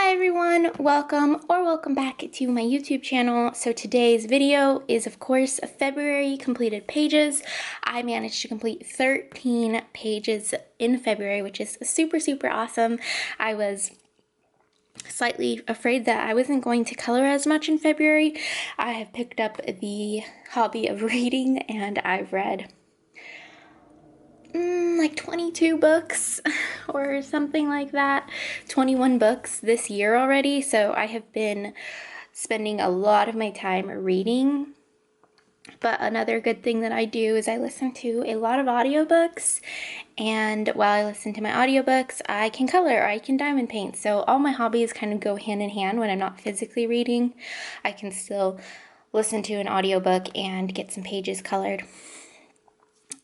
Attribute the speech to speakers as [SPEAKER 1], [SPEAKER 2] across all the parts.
[SPEAKER 1] Hi everyone, welcome back to my YouTube channel. So today's video is of course February completed pages. I managed to complete 13 pages in February, which is super awesome. I was slightly afraid that I wasn't going to color as much in February. I have picked up the hobby of reading and I've read like 22 books or something like that, 21 books this year already. So I have been spending a lot of my time reading. But another good thing that I do is I listen to a lot of audiobooks, and while I listen to my audiobooks, I can color or I can diamond paint. So all my hobbies kind of go hand in hand. When I'm not physically reading, I can still listen to an audiobook and get some pages colored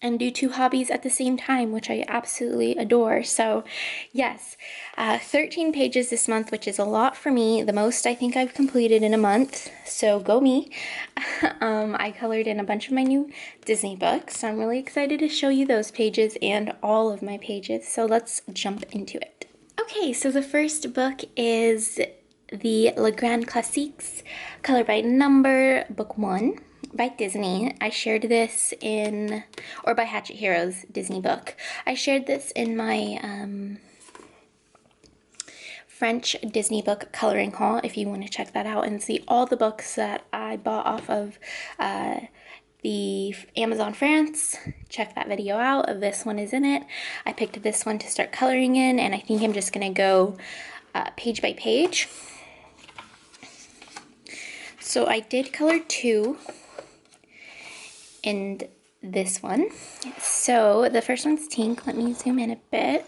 [SPEAKER 1] and do two hobbies at the same time, which I absolutely adore. So yes, 13 pages this month, which is a lot for me. The most I think I've completed in a month, so go me. I colored in a bunch of my new Disney books, so I'm really excited to show you those pages and all of my pages. So let's jump into it. Okay, so the first book is the Legrand Classics, Color by Number, Book 1. By Disney. I shared this in, or by Hatchet Heroes Disney book. I shared this in my French Disney book coloring haul if you want to check that out and see all the books that I bought off of the Amazon France. Check that video out. This one is in it. I picked this one to start coloring in, and I think I'm just going to go page by page. So I did color 2 in this one. So the first one's Tink. Let me zoom in a bit.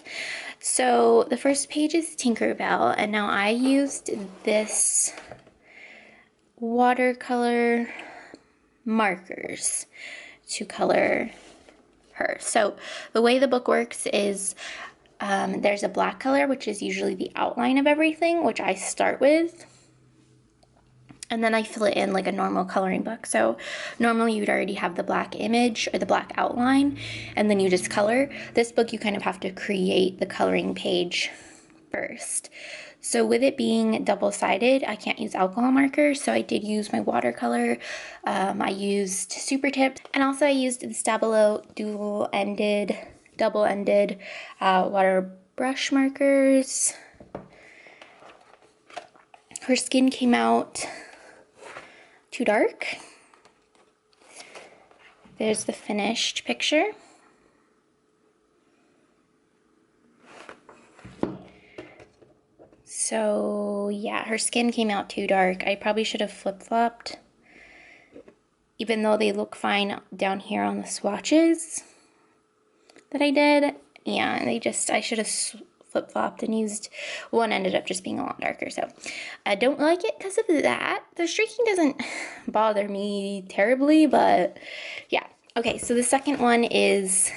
[SPEAKER 1] So the first page is Tinkerbell, and now I used this watercolor markers to color her. So the way the book works is there's a black color, which is usually the outline of everything, which I start with. And then I fill it in like a normal coloring book. So normally you'd already have the black image or the black outline, and then you just color. This book you kind of have to create the coloring page first. So with it being double-sided, I can't use alcohol markers, so I did use my watercolor. I used super tips, and also I used the Stabilo double-ended water brush markers. Her skin came out too dark. There's the finished picture. So yeah, her skin came out too dark. I probably should have flip-flopped, even though they look fine down here on the swatches that I did. Yeah, I should have flip-flopped and used one, ended up just being a lot darker. So I don't like it because of that. The streaking doesn't bother me terribly, but yeah. Okay, so the second one is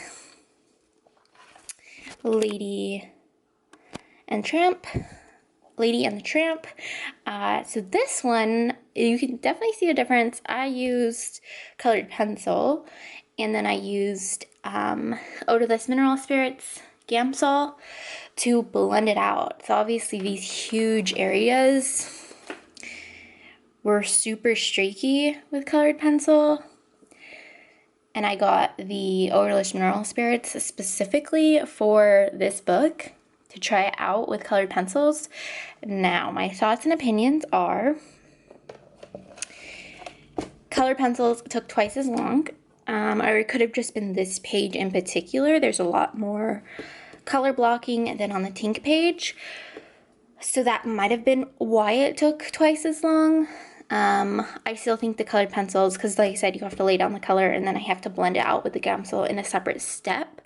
[SPEAKER 1] Lady and the Tramp. So this one, you can definitely see a difference. I used colored pencil, and then I used odorless mineral spirits Gamsol to blend it out. So obviously these huge areas were super streaky with colored pencil, and I got the odorless mineral spirits specifically for this book to try it out with colored pencils. Now my thoughts and opinions are colored pencils took twice as long, or it could have just been this page in particular. There's a lot more color blocking than on the Tink page, so that might have been why it took twice as long. I still think the colored pencils, because like I said, you have to lay down the color and then I have to blend it out with the Gamsol in a separate step.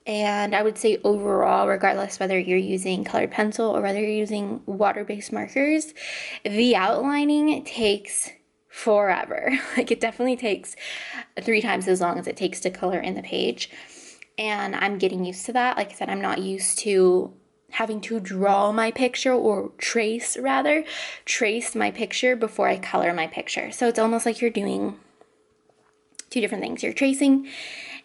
[SPEAKER 1] And I would say overall, regardless whether you're using colored pencil or whether you're using water-based markers, the outlining takes forever. Like, it definitely takes 3 times as long as it takes to color in the page. And I'm getting used to that. Like I said, I'm not used to having to draw my picture, or trace my picture before I color my picture. So it's almost like you're doing 2 different things. You're tracing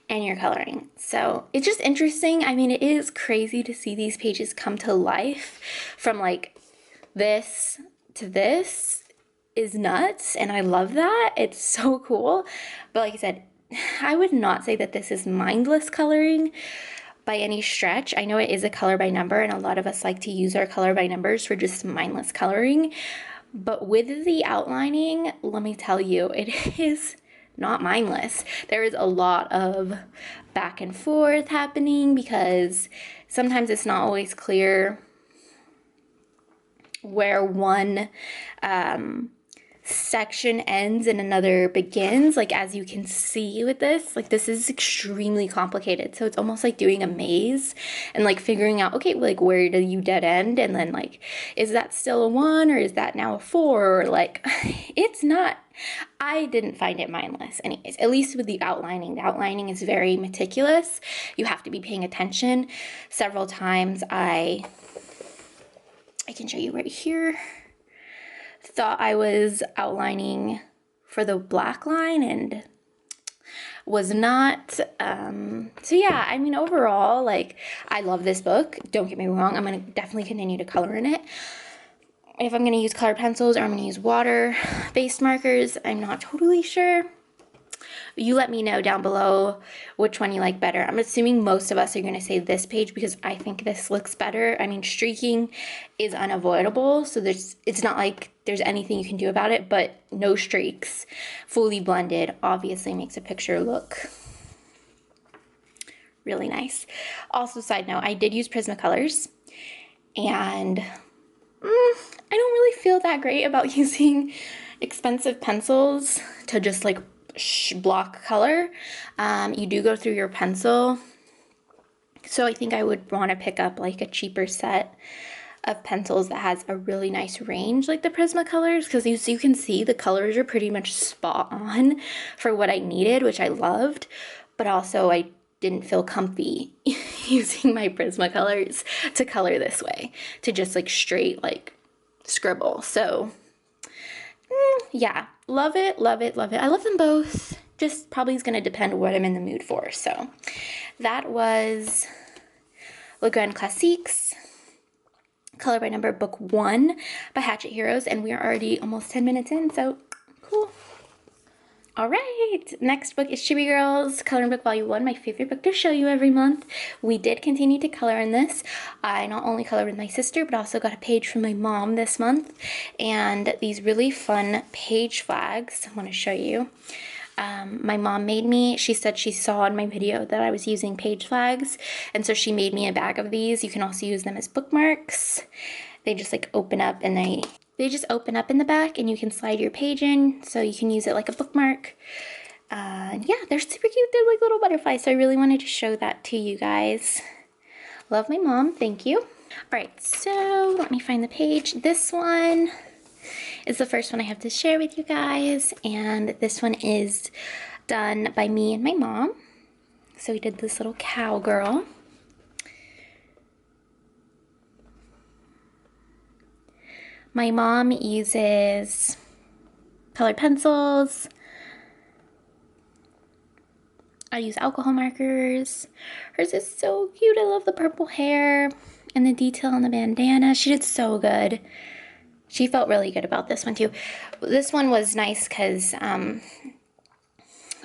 [SPEAKER 1] and you're coloring. So it's just interesting. I mean, it is crazy to see these pages come to life from like this to this is nuts, and I love that. It's so cool. But like I said, I would not say that this is mindless coloring by any stretch. I know it is a color by number, and a lot of us like to use our color by numbers for just mindless coloring. But with the outlining, let me tell you, it is not mindless. There is a lot of back and forth happening because sometimes it's not always clear where one section ends and another begins. Like, as you can see with this, like, this is extremely complicated. So it's almost like doing a maze and like figuring out, okay, like, where do you dead end? And then like, is that still a 1 or is that now a 4? Or like, it's not, I didn't find it mindless anyways, at least with the outlining. The outlining is very meticulous. You have to be paying attention. Several times I can show you right here, thought I was outlining for the black line and was not. So yeah, I mean, overall, like, I love this book. Don't get me wrong. I'm going to definitely continue to color in it. If I'm going to use colored pencils or I'm going to use water-based markers, I'm not totally sure. You let me know down below which one you like better. I'm assuming most of us are going to say this page because I think this looks better. I mean, streaking is unavoidable, so it's not like there's anything you can do about it, but no streaks, fully blended, obviously makes a picture look really nice. Also, side note, I did use Prismacolors, and I don't really feel that great about using expensive pencils to just like block color. You do go through your pencil, so I think I would want to pick up like a cheaper set of pencils that has a really nice range like the Prismacolors, because you can see the colors are pretty much spot on for what I needed, which I loved, but also I didn't feel comfy using my Prismacolors to color this way, to just like straight like scribble. So yeah, love it, love it, love it. I love them both. Just probably is going to depend what I'm in the mood for. So that was Legrand Classics, Color by Number, Book 1 by Hatchet Heroes. And we are already almost 10 minutes in, so cool. All right, next book is Chibi Girls, Coloring Book Volume 1, my favorite book to show you every month. We did continue to color in this. I not only colored with my sister, but also got a page from my mom this month. And these really fun page flags I want to show you. My mom made me, she said she saw in my video that I was using page flags, and so she made me a bag of these. You can also use them as bookmarks. They just like open up and they just open up in the back, and you can slide your page in, so you can use it like a bookmark. Yeah, they're super cute. They're like little butterflies, so I really wanted to show that to you guys. Love my mom, thank you. All right, so let me find the page. This one is the first one I have to share with you guys, and this one is done by me and my mom. So we did this little cowgirl. My mom uses colored pencils. I use alcohol markers. Hers is so cute. I love the purple hair and the detail on the bandana. She did so good. She felt really good about this one too. This one was nice because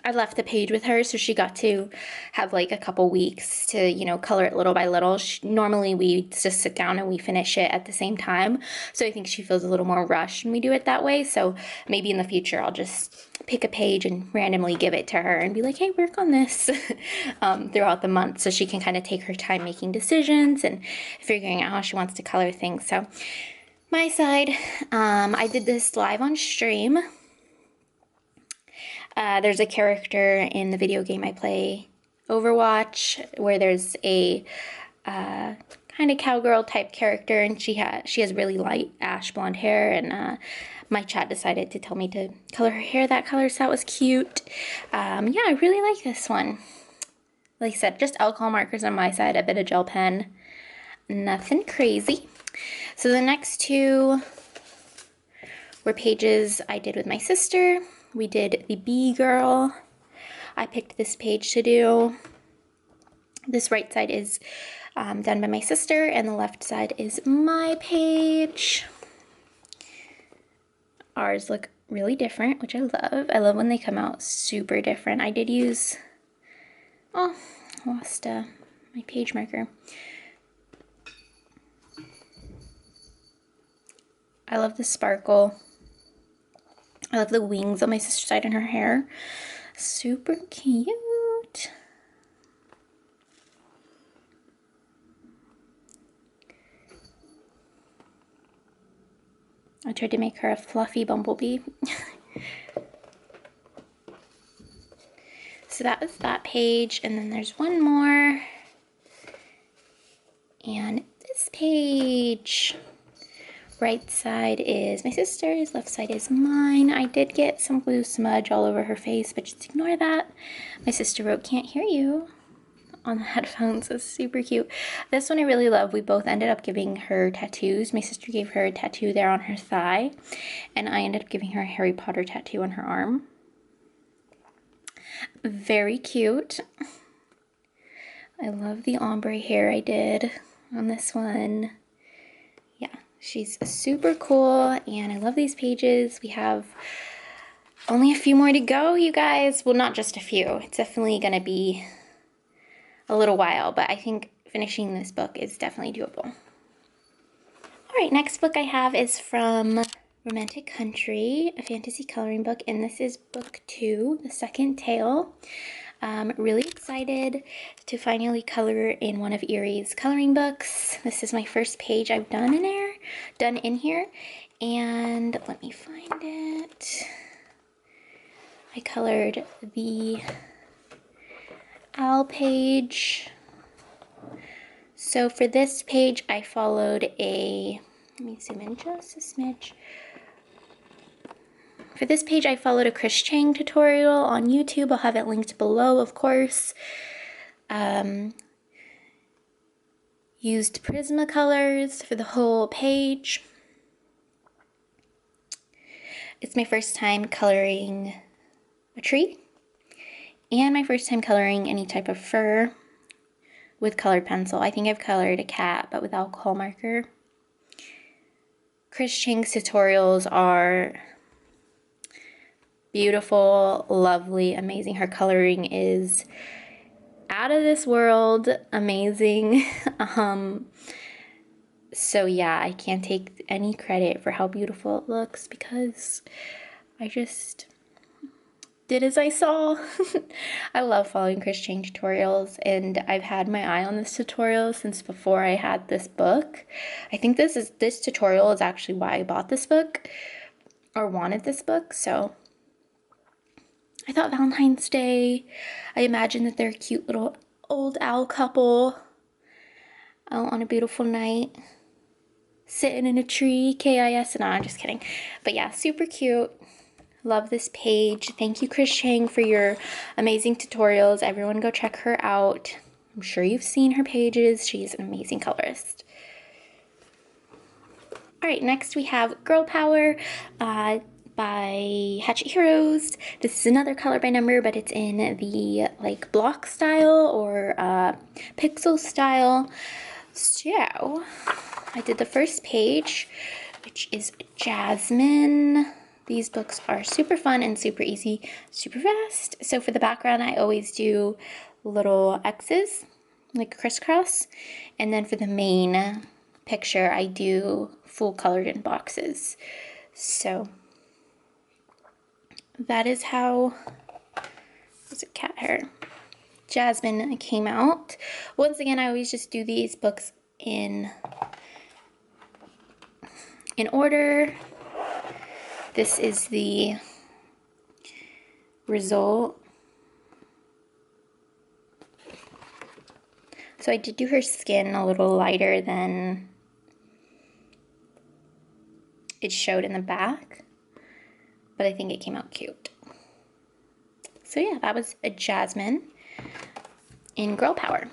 [SPEAKER 1] I left the page with her, so she got to have like a couple weeks to, you know, color it little by little. Normally we just sit down and we finish it at the same time, so I think she feels a little more rushed when we do it that way. So maybe in the future I'll just pick a page and randomly give it to her and be like, hey, work on this throughout the month, so she can kind of take her time making decisions and figuring out how she wants to color things. So my side, I did this live on stream. There's a character in the video game I play, Overwatch, where there's a kind of cowgirl type character, and she has really light ash blonde hair, and my chat decided to tell me to color her hair that color, so that was cute. Yeah, I really like this one. Like I said, just alcohol markers on my side, a bit of gel pen, nothing crazy. So the next two were pages I did with my sister. We did the Bee Girl. I picked this page to do. This right side is done by my sister, and the left side is my page. ours look really different, which I love. I love when they come out super different. I did use, oh, I lost my page marker. I love the sparkle. I love the wings on my sister's side and her hair. Super cute. I tried to make her a fluffy bumblebee. So that was that page, and then there's one more. And this page. Right side is my sister's, left side is mine. I did get some blue smudge all over her face, but just ignore that. My sister wrote, "Can't hear you," on the headphones. It's super cute. This one I really love. We both ended up giving her tattoos. My sister gave her a tattoo there on her thigh, and I ended up giving her a Harry Potter tattoo on her arm. Very cute. I love the ombre hair I did on this one. Yeah, she's super cool, and I love these pages. We have only a few more to go, you guys. Well, not just a few. It's definitely going to be a little while, but I think finishing this book is definitely doable. All right, next book I have is from Romantic Country, a fantasy coloring book, and this is book 2, the second tale. Really excited to finally color in one of Erie's coloring books. This is my first page I've done in here, and let me find it. I colored the owl page. So for this page, I followed let me zoom in just a smidge. For this page, I followed a Chris Cheng tutorial on YouTube. I'll have it linked below, of course. Used Prismacolors for the whole page. It's my first time coloring a tree, and my first time coloring any type of fur with colored pencil. I think I've colored a cat, but with alcohol marker. Chris Cheng's tutorials are beautiful, lovely, amazing. Her coloring is out of this world, amazing. So yeah, I can't take any credit for how beautiful it looks because I just did as I saw. I love following Chris Cheng tutorials, and I've had my eye on this tutorial since before I had this book. I think this tutorial is actually why I bought this book or wanted this book. So I thought Valentine's Day, I imagine that they're a cute little old owl couple out on a beautiful night, sitting in a tree, KIS, no, I'm just kidding. But yeah, super cute. Love this page. Thank you, Chris Cheng, for your amazing tutorials. Everyone go check her out. I'm sure you've seen her pages. She's an amazing colorist. All right, next we have Girl Power by Hatchet Heroes. This is another color by number, but it's in the like block style or pixel style. So I did the first page, which is Jasmine. These books are super fun and super easy, super fast. So for the background, I always do little X's, like crisscross. And then for the main picture, I do full colored in boxes. So that is how, was it cat hair? Jasmine came out. Once again, I always just do these books in order. This is the result. So I did do her skin a little lighter than it showed in the back, but I think it came out cute. So yeah, that was a Jasmine in Girl Power.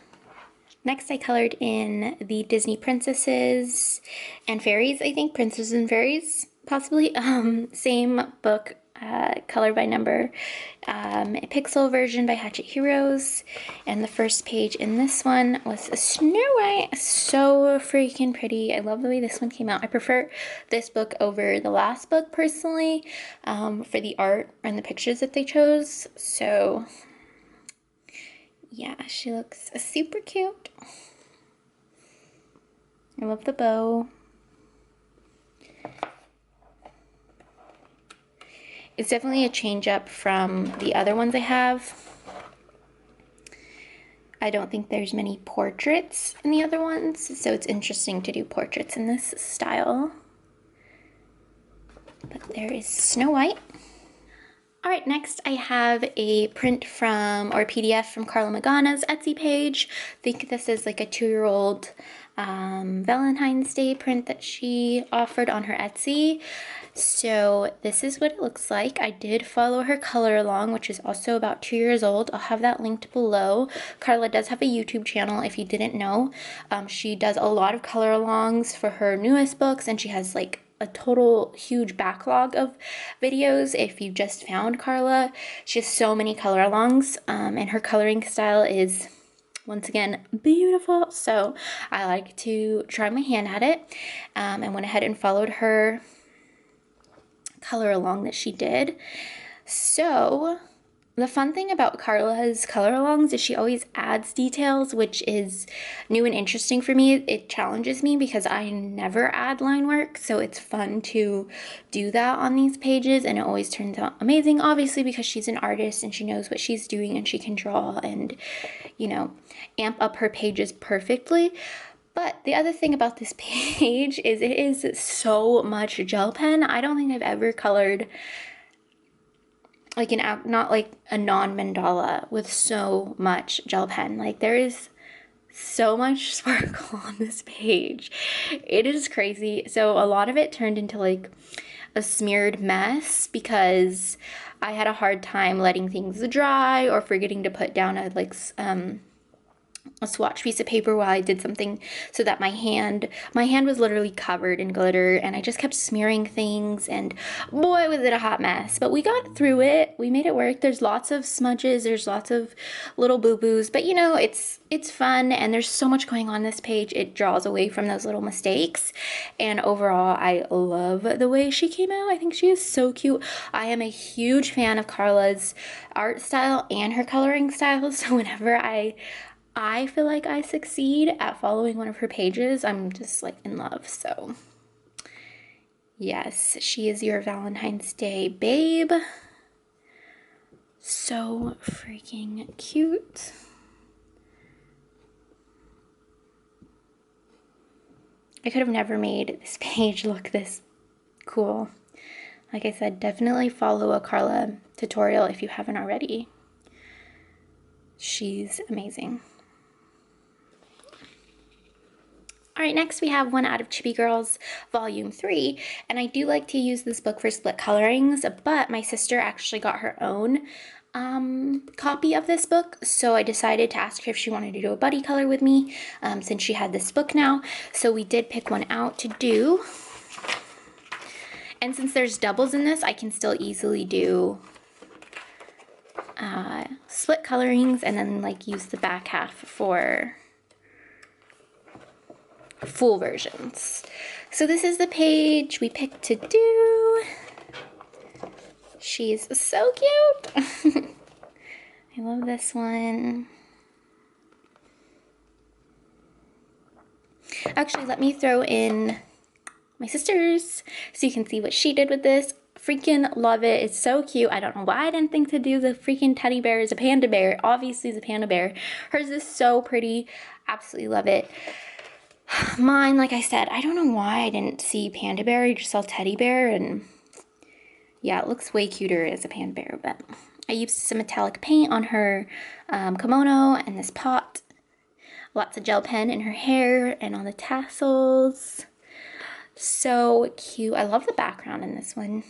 [SPEAKER 1] Next, I colored in the Disney Princesses and Fairies, I think, Princesses and Fairies, possibly. Same book, color by number a pixel version by Hatchet Heroes, and the first page in this one was a Snow White. So freaking pretty. I love the way this one came out. I prefer this book over the last book personally, for the art and the pictures that they chose. So yeah, she looks super cute. I love the bow. It's definitely a change up from the other ones I have. I don't think there's many portraits in the other ones, so it's interesting to do portraits in this style. But there is Snow White. All right, next I have a print from, or a PDF from Karla Magana's Etsy page. I think this is like a 2-year-old Valentine's Day print that she offered on her Etsy. So this is what it looks like. I did follow her color along, which is also about 2 years old. I'll have that linked below. Karla does have a YouTube channel, if you didn't know. She does a lot of color alongs for her newest books, and she has like a total huge backlog of videos. If you just found Karla, she has so many color alongs, and her coloring style is, once again, beautiful. So I like to try my hand at it, and went ahead and followed her color along that she did. So the fun thing about Karla's color alongs is she always adds details, which is new and interesting for me. It challenges me because I never add line work, so it's fun to do that on these pages, and it always turns out amazing, obviously because she's an artist and she knows what she's doing and she can draw and, you know, amp up her pages perfectly. But the other thing about this page is it is so much gel pen. I don't think I've ever colored like not like a non-mandala with so much gel pen. Like, there is so much sparkle on this page. It is crazy. So a lot of it turned into like a smeared mess because I had a hard time letting things dry or forgetting to put down a swatch piece of paper while I did something, so that my hand was literally covered in glitter, and I just kept smearing things, and boy was it a hot mess. But we got through it. We made it work. There's lots of smudges, there's lots of little boo-boos, but you know, it's fun, and there's so much going on this page. It draws away from those little mistakes, and overall I love the way she came out. I think she is so cute. I am a huge fan of Karla's art style and her coloring style, so whenever I feel like I succeed at following one of her pages, I'm just like in love. So yes, she is your Valentine's Day babe. So freaking cute. I could have never made this page look this cool. Like I said, definitely follow a Karla tutorial if you haven't already. She's amazing. All right, next we have one out of Chibi Girls Volume 3, and I do like to use this book for split colorings, but my sister actually got her own copy of this book, so I decided to ask her if she wanted to do a buddy color with me, since she had this book now. So we did pick one out to do, and since there's doubles in this, I can still easily do split colorings and then like use the back half for full versions. So this is the page we picked to do. She's so cute. I love this one. Actually, let me throw in my sister's so you can see what she did with this. Freaking love it. It's so cute. I don't know why I didn't think to do the freaking teddy bear as a panda bear. Obviously, it's a panda bear. Hers is so pretty. Absolutely love it. Mine, like I said, I don't know why I didn't see panda bear. I just saw teddy bear, and yeah, it looks way cuter as a panda bear. But I used some metallic paint on her kimono and this pot. Lots of gel pen in her hair and on the tassels. So cute. I love the background in this one.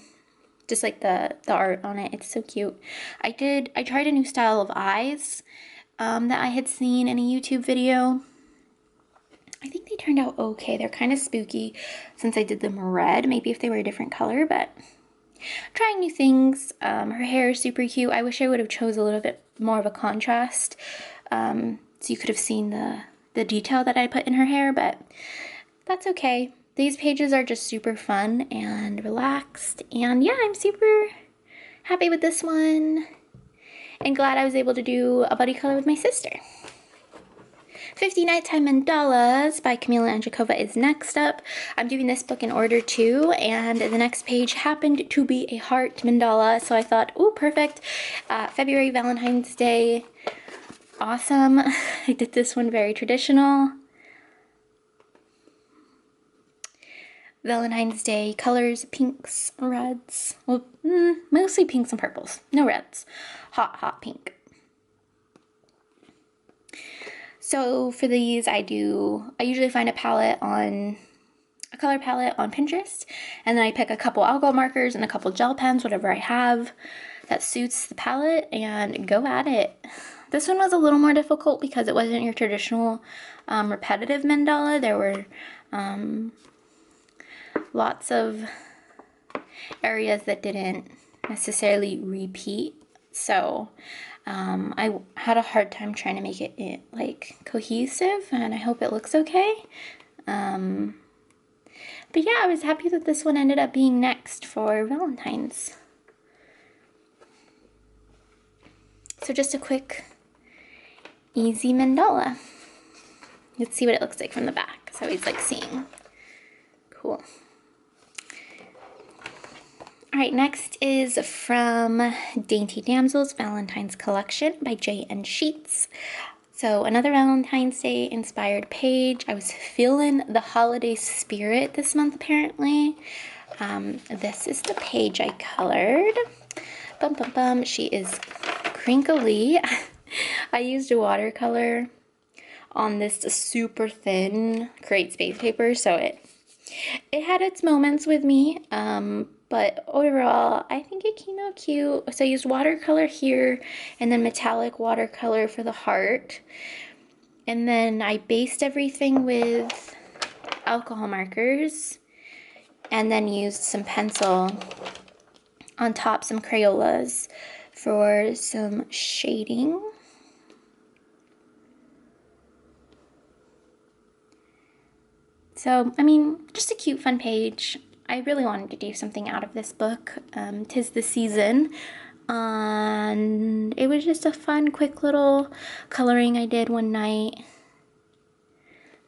[SPEAKER 1] Just like the art on it. It's so cute. I tried a new style of eyes that I had seen in a YouTube video. I think they turned out okay. They're kind of spooky since I did them red. Maybe if they were a different color, but trying new things. Her hair is super cute. I wish I would have chose a little bit more of a contrast, so you could have seen the detail that I put in her hair, but that's okay. These pages are just super fun and relaxed, and yeah, I'm super happy with this one and glad I was able to do a buddy color with my sister. 50 Nighttime Mandalas by Camila Andrzejkova is next up. I'm doing this book in order too, and the next page happened to be a heart mandala, so I thought, ooh, perfect. February, Valentine's Day. Awesome. I did this one very traditional. Valentine's Day colors, pinks, reds. Well, mostly pinks and purples. No reds. Hot, hot pink. So for these, I usually find a color palette on Pinterest, and then I pick a couple alcohol markers and a couple gel pens, whatever I have that suits the palette, and go at it. This one was a little more difficult because it wasn't your traditional repetitive mandala. There were lots of areas that didn't necessarily repeat, so I had a hard time trying to make it like cohesive, and I hope it looks okay. But yeah, I was happy that this one ended up being next for Valentine's. So just a quick, easy mandala. Let's see what it looks like from the back. So he's like seeing. Cool. Alright, next is from Dainty Damsels Valentine's Collection by J.N. Sheets. So another Valentine's Day inspired page. I was feeling the holiday spirit this month apparently. This is the page I colored. Bum bum bum. She is crinkly. I used a watercolor on this super thin Create Space paper, so it had its moments with me. But overall, I think it came out cute. So I used watercolor here and then metallic watercolor for the heart. And then I based everything with alcohol markers and then used some pencil on top, some Crayolas for some shading. So, I mean, just a cute, fun page. I really wanted to do something out of this book. 'Tis the season. And it was just a fun, quick little coloring I did one night.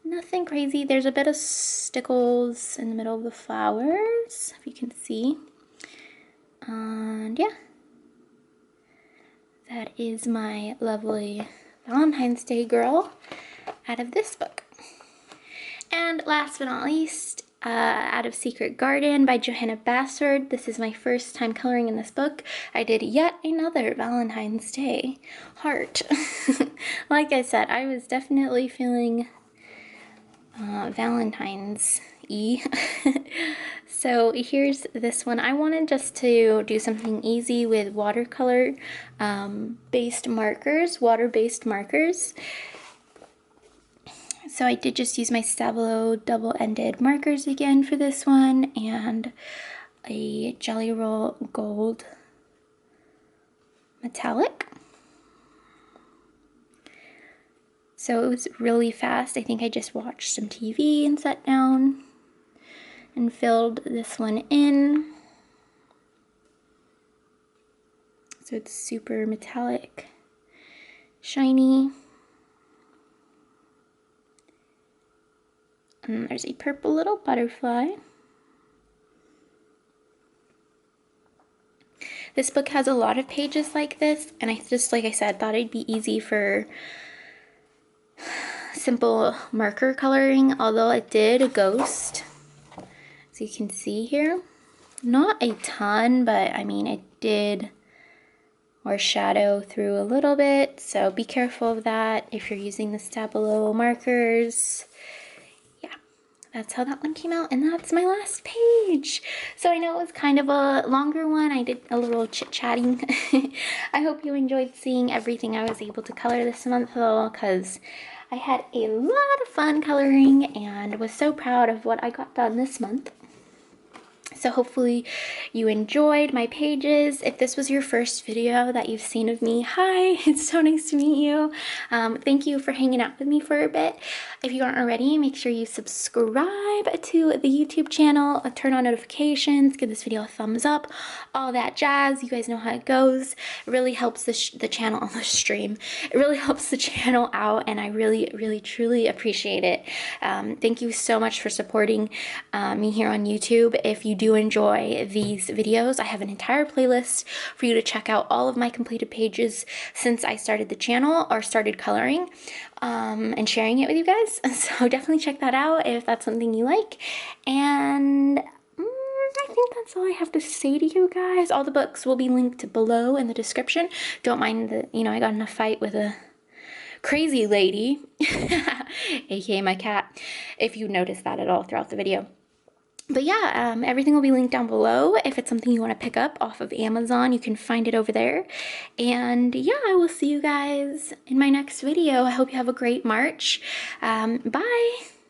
[SPEAKER 1] Nothing crazy. There's a bit of stickles in the middle of the flowers, if you can see. And yeah. That is my lovely Valentine's Day girl out of this book. And last but not least, out of Secret Garden by Johanna Bassford. This is my first time coloring in this book. I did yet another Valentine's Day heart. Like I said, I was definitely feeling Valentine's-y. So here's this one. I wanted just to do something easy with watercolor based markers, water-based markers. So I did just use my Stabilo double-ended markers again for this one, and a Jelly Roll Gold metallic. So it was really fast. I think I just watched some TV and sat down and filled this one in. So it's super metallic, shiny. And there's a purple little butterfly. This book has a lot of pages like this, and I just, like I said, thought it'd be easy for simple marker coloring, although it did a ghost, as you can see here. Not a ton, but I mean, it did or shadow through a little bit, so be careful of that if you're using the Stabilo markers. That's how that one came out, and that's my last page. So I know it was kind of a longer one. I did a little chit-chatting. I hope you enjoyed seeing everything I was able to color this month, though, because I had a lot of fun coloring and was so proud of what I got done this month. So hopefully you enjoyed my pages. If this was your first video that you've seen of me, hi, it's so nice to meet you. Thank you for hanging out with me for a bit. If you aren't already, make sure you subscribe to the YouTube channel, turn on notifications, give this video a thumbs up, all that jazz. You guys know how it goes. It really helps the channel on the stream. It really helps the channel out, and I really truly appreciate it. Thank you so much for supporting me here on YouTube. If you do enjoy these videos, I have an entire playlist for you to check out all of my completed pages since I started the channel or started coloring and sharing it with you guys. So definitely check that out if that's something you like. And I think that's all I have to say to you guys. All the books will be linked below in the description. Don't mind that, you know, I got in a fight with a crazy lady, aka my cat, if you notice that at all throughout the video. But yeah, everything will be linked down below. If it's something you want to pick up off of Amazon, you can find it over there. And yeah, I will see you guys in my next video. I hope you have a great March. Bye!